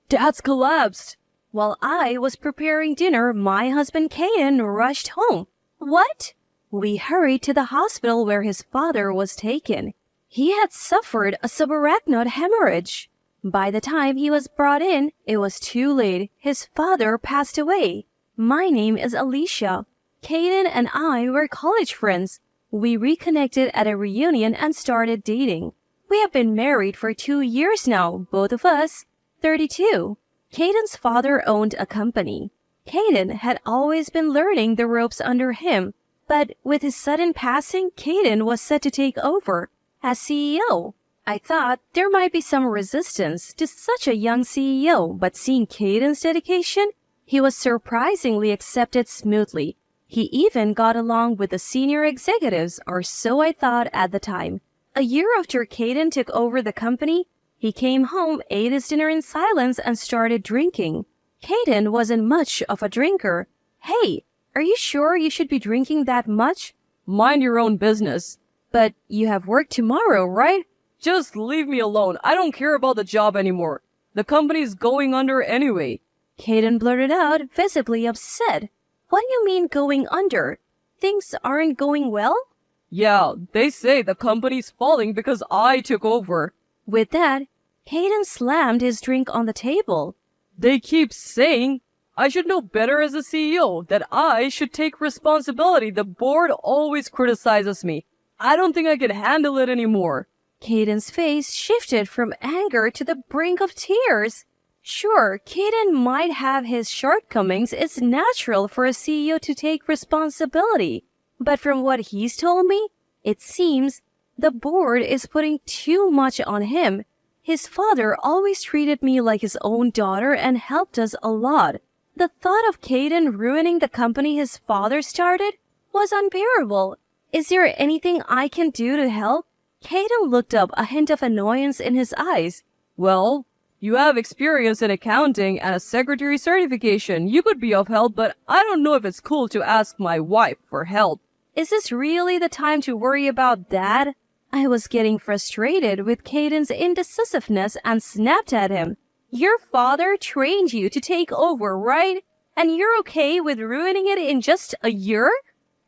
Dad's collapsed. While I was preparing dinner, my husband Caden rushed home. What? We hurried to the hospital where his father was taken. He had suffered a subarachnoid hemorrhage. By the time he was brought in, it was too late. His father passed away. My name is Alicia. Caden and I were college friends. We reconnected at a reunion and started dating. We have been married for 2 years now, both of us, 32. Caden's father owned a company. Caden had always been learning the ropes under him, but with his sudden passing, Caden was set to take over as CEO. I thought there might be some resistance to such a young CEO, but seeing Caden's dedication, he was surprisingly accepted smoothly. He even got along with the senior executives, or so I thought at the time. A year after Caden took over the company, he came home, ate his dinner in silence, and started drinking. Caden wasn't much of a drinker. Hey, are you sure you should be drinking that much? Mind your own business. But you have work tomorrow, right? Just leave me alone. I don't care about the job anymore. The company's going under anyway. Caden blurted out, visibly upset. What do you mean going under? Things aren't going well? Yeah, they say the company's falling because I took over. With that, Caden slammed his drink on the table. They keep saying I should know better as a CEO, that I should take responsibility. The board always criticizes me. I don't think I can handle it anymore. Caden's face shifted from anger to the brink of tears. Sure, Caden might have his shortcomings. It's natural for a CEO to take responsibility. But from what he's told me, it seems the board is putting too much on him. His father always treated me like his own daughter and helped us a lot. The thought of Caden ruining the company his father started was unbearable. Is there anything I can do to help? Caden looked up, a hint of annoyance in his eyes. Well, you have experience in accounting and a secretary certification. You could be of help, but I don't know if it's cool to ask my wife for help. Is this really the time to worry about that? I was getting frustrated with Caden's indecisiveness and snapped at him. Your father trained you to take over, right? And you're okay with ruining it in just a year?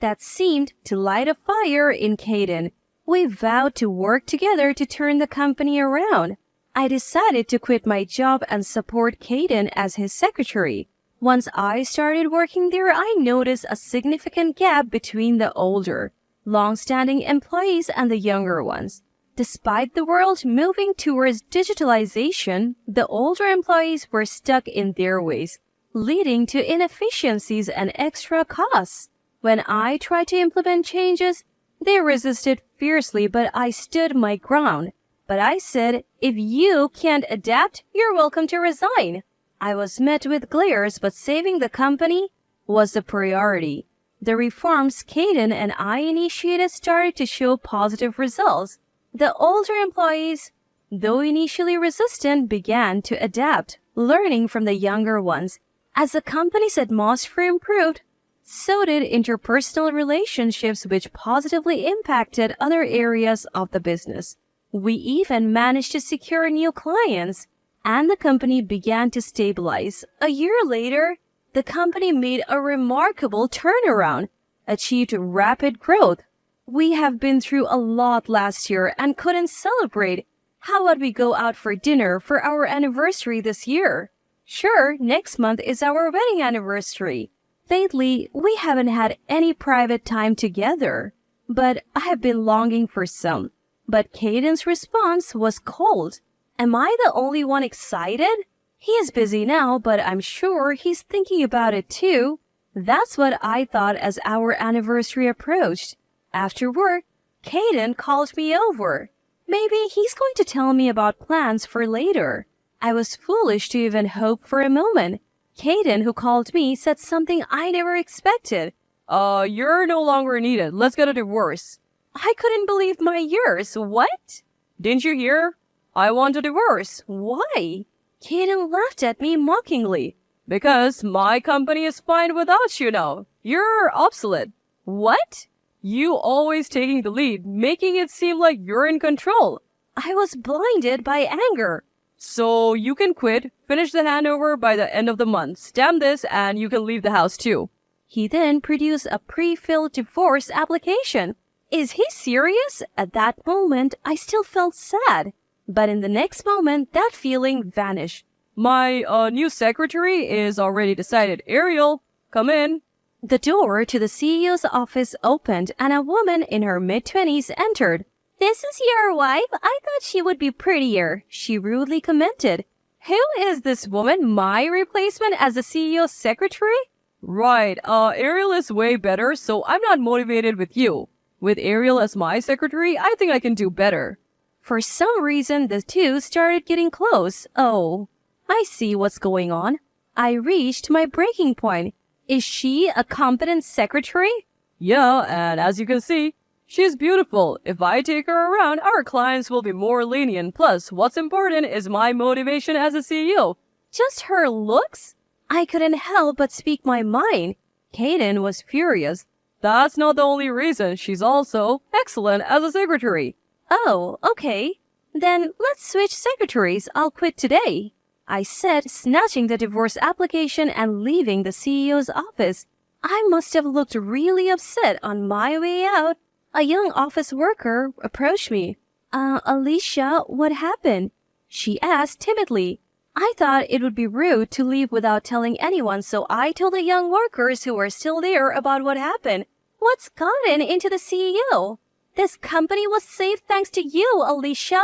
That seemed to light a fire in Caden. We vowed to work together to turn the company around. I decided to quit my job and support Caden as his secretary. Once I started working there, I noticed a significant gap between the older, long-standing employees and the younger ones. Despite the world moving towards digitalization, the older employees were stuck in their ways, leading to inefficiencies and extra costs. When I tried to implement changes, they resisted fiercely, but I stood my ground. But I said, if you can't adapt, you're welcome to resign. I was met with glares, but saving the company was the priority. The reforms Caden and I initiated started to show positive results. The older employees, though initially resistant, began to adapt, learning from the younger ones. As the company's atmosphere improved, so did interpersonal relationships, which positively impacted other areas of the business. We even managed to secure new clients, and the company began to stabilize. A year later, the company made a remarkable turnaround, achieved rapid growth. We have been through a lot last year and couldn't celebrate. How about we go out for dinner for our anniversary this year? Sure, next month is our wedding anniversary. Lately, we haven't had any private time together, but I have been longing for some. But Caden's response was cold. Am I the only one excited? He is busy now, but I'm sure he's thinking about it too. That's what I thought as our anniversary approached. After work, Caden called me over. Maybe he's going to tell me about plans for later. I was foolish to even hope for a moment. Caden, who called me, said something I never expected. You're no longer needed. Let's get a divorce. I couldn't believe my ears. What? Didn't you hear? I want a divorce. Why? Caden laughed at me mockingly. Because my company is fine without you now. You're obsolete. What? You always taking the lead, making it seem like you're in control. I was blinded by anger. So you can quit, finish the handover by the end of the month, stamp this, and you can leave the house too. He then produced a pre-filled divorce application. Is he serious? At that moment, I still felt sad. But in the next moment, that feeling vanished. My new secretary is already decided. Ariel, come in. The door to the CEO's office opened and a woman in her mid-20s entered. This is your wife? I thought she would be prettier, she rudely commented. Who is this woman? My replacement as the CEO's secretary? Right, Ariel is way better, so I'm not motivated with you. With Ariel as my secretary, I think I can do better. For some reason, the two started getting close. Oh, I see what's going on. I reached my breaking point. Is she a competent secretary? Yeah, and as you can see, she's beautiful. If I take her around, our clients will be more lenient. Plus, what's important is my motivation as a CEO. Just her looks? I couldn't help but speak my mind. Kaden was furious. That's not the only reason. She's also excellent as a secretary. Oh, okay. Then let's switch secretaries. I'll quit today, I said, snatching the divorce application and leaving the CEO's office. I must have looked really upset on my way out. A young office worker approached me. Alicia, what happened? She asked timidly. I thought it would be rude to leave without telling anyone, so I told the young workers who were still there about what happened. What's gotten into the CEO? This company was saved thanks to you, Alicia.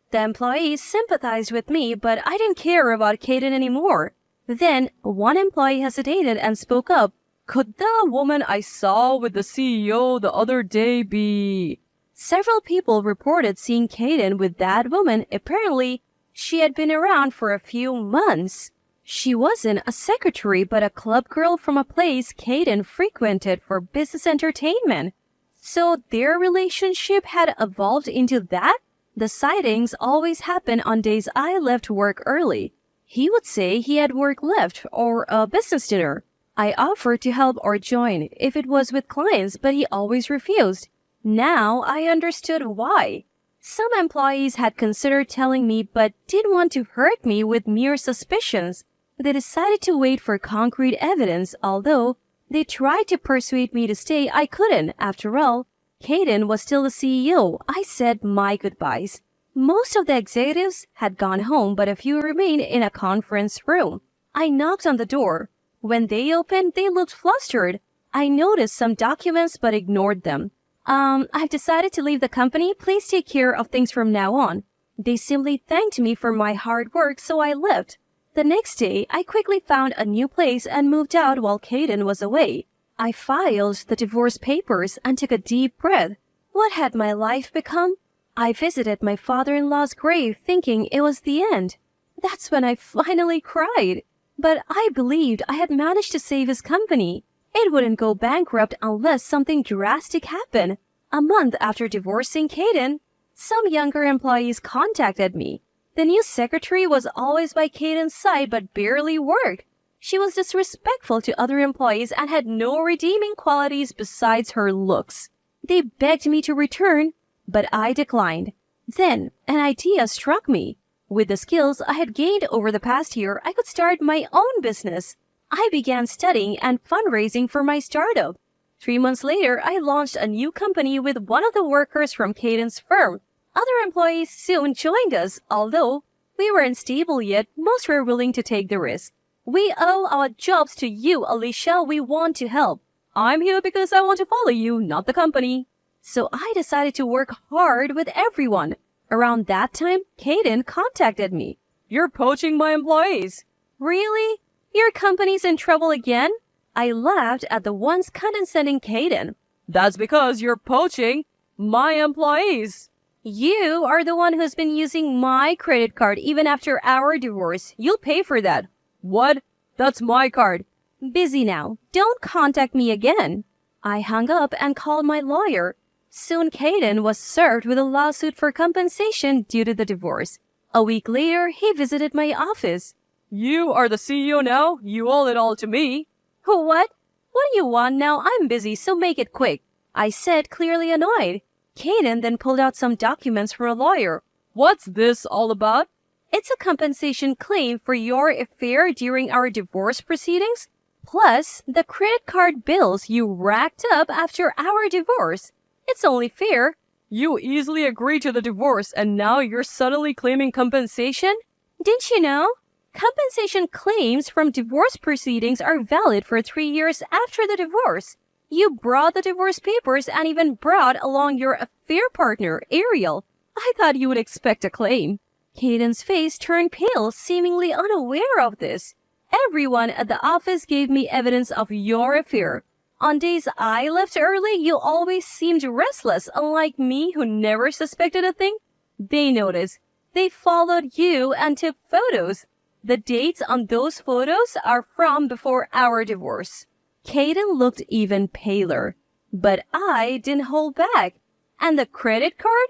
The employees sympathized with me, but I didn't care about Kaden anymore. Then, one employee hesitated and spoke up. Could the woman I saw with the CEO the other day be... Several people reported seeing Kaden with that woman. Apparently, she had been around for a few months. She wasn't a secretary, but a club girl from a place Kaden frequented for business entertainment. So their relationship had evolved into that? The sightings always happened on days I left work early. He would say he had work left or a business dinner. I offered to help or join if it was with clients, but he always refused. Now I understood why. Some employees had considered telling me but didn't want to hurt me with mere suspicions. They decided to wait for concrete evidence, although they tried to persuade me to stay. I couldn't. After all, Kaden was still the CEO. I said my goodbyes. Most of the executives had gone home, but a few remained in a conference room. I knocked on the door. When they opened, they looked flustered. I noticed some documents but ignored them. I've decided to leave the company. Please take care of things from now on. They simply thanked me for my hard work, so I left. The next day, I quickly found a new place and moved out while Kaden was away. I filed the divorce papers and took a deep breath. What had my life become? I visited my father-in-law's grave thinking it was the end. That's when I finally cried. But I believed I had managed to save his company. It wouldn't go bankrupt unless something drastic happened. A month after divorcing Kaden, some younger employees contacted me. The new secretary was always by Kaden's side but barely worked. She was disrespectful to other employees and had no redeeming qualities besides her looks. They begged me to return, but I declined. Then an idea struck me. With the skills I had gained over the past year, I could start my own business. I began studying and fundraising for my startup. 3 months later, I launched a new company with one of the workers from Kaden's firm. Other employees soon joined us. Although we weren't stable yet, most were willing to take the risk. We owe our jobs to you, Alicia. We want to help. I'm here because I want to follow you, not the company. So I decided to work hard with everyone. Around that time, Kaden contacted me. You're poaching my employees. Really? Your company's in trouble again? I laughed at the once condescending Kaden. That's because you're poaching my employees. You are the one who's been using my credit card even after our divorce. You'll pay for that. What? That's my card. Busy now. Don't contact me again. I hung up and called my lawyer. Soon Kaden was served with a lawsuit for compensation due to the divorce. A week later, he visited my office. You are the CEO now? You owe it all to me. What? What do you want now? I'm busy, so make it quick, I said, clearly annoyed. Kaden then pulled out some documents from a lawyer. What's this all about? It's a compensation claim for your affair during our divorce proceedings, plus the credit card bills you racked up after our divorce. It's only fair. You easily agreed to the divorce and now you're suddenly claiming compensation? Didn't you know? Compensation claims from divorce proceedings are valid for 3 years after the divorce. You brought the divorce papers and even brought along your affair partner, Ariel. I thought you would expect a claim. Caden's face turned pale, seemingly unaware of this. Everyone at the office gave me evidence of your affair. On days I left early, you always seemed restless, unlike me who never suspected a thing. They noticed. They followed you and took photos. The dates on those photos are from before our divorce. Caden looked even paler, but I didn't hold back. And the credit card?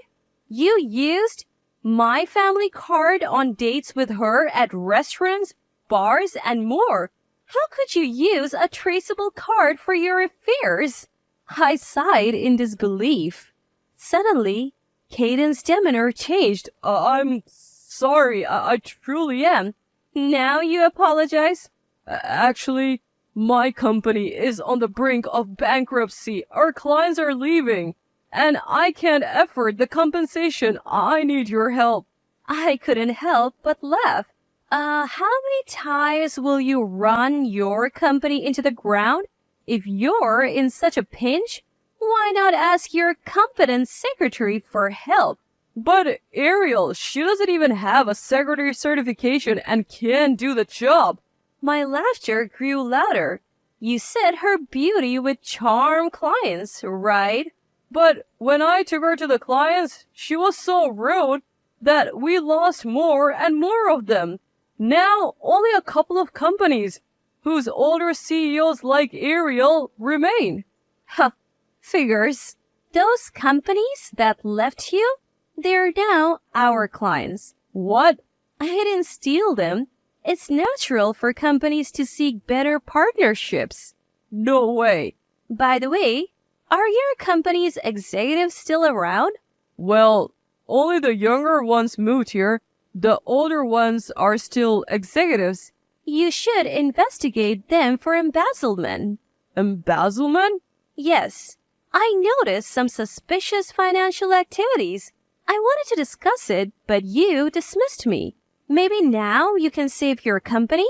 You used my family card on dates with her at restaurants, bars, and more. How could you use a traceable card for your affairs? I sighed in disbelief. Suddenly, Caden's demeanor changed. I'm sorry, I truly am. Now you apologize? Actually, my company is on the brink of bankruptcy. Our clients are leaving, and I can't afford the compensation. I need your help. I couldn't help but laugh. How many times will you run your company into the ground? If you're in such a pinch, why not ask your competent secretary for help? But Ariel, she doesn't even have a secretary certification and can't do the job. My laughter grew louder. You said her beauty would charm clients, right? But when I took her to the clients, she was so rude that we lost more and more of them. Now, only a couple of companies whose older CEOs like Ariel remain. Huh, figures. Those companies that left you, they're now our clients. What? I didn't steal them. It's natural for companies to seek better partnerships. No way. By the way, are your company's executives still around? Well, only the younger ones moved here. The older ones are still executives. You should investigate them for embezzlement. Embezzlement? Yes. I noticed some suspicious financial activities. I wanted to discuss it, but you dismissed me. Maybe now you can save your company?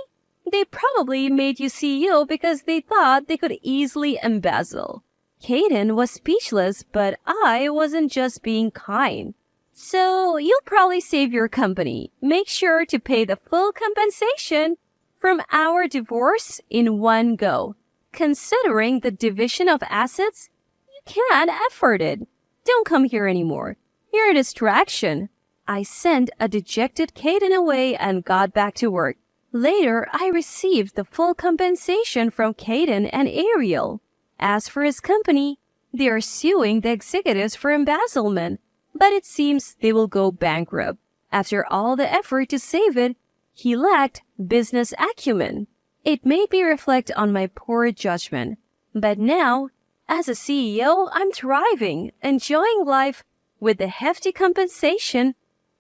They probably made you CEO because they thought they could easily embezzle. Caden was speechless, but I wasn't just being kind. So you'll probably save your company. Make sure to pay the full compensation from our divorce in one go. Considering the division of assets, you can't afford it. Don't come here anymore. You're a distraction. I sent a dejected Caden away and got back to work. Later, I received the full compensation from Caden and Ariel. As for his company, they are suing the executives for embezzlement, but it seems they will go bankrupt. After all the effort to save it, he lacked business acumen. It made me reflect on my poor judgment. But now, as a CEO, I'm thriving, enjoying life with the hefty compensation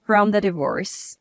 from the divorce.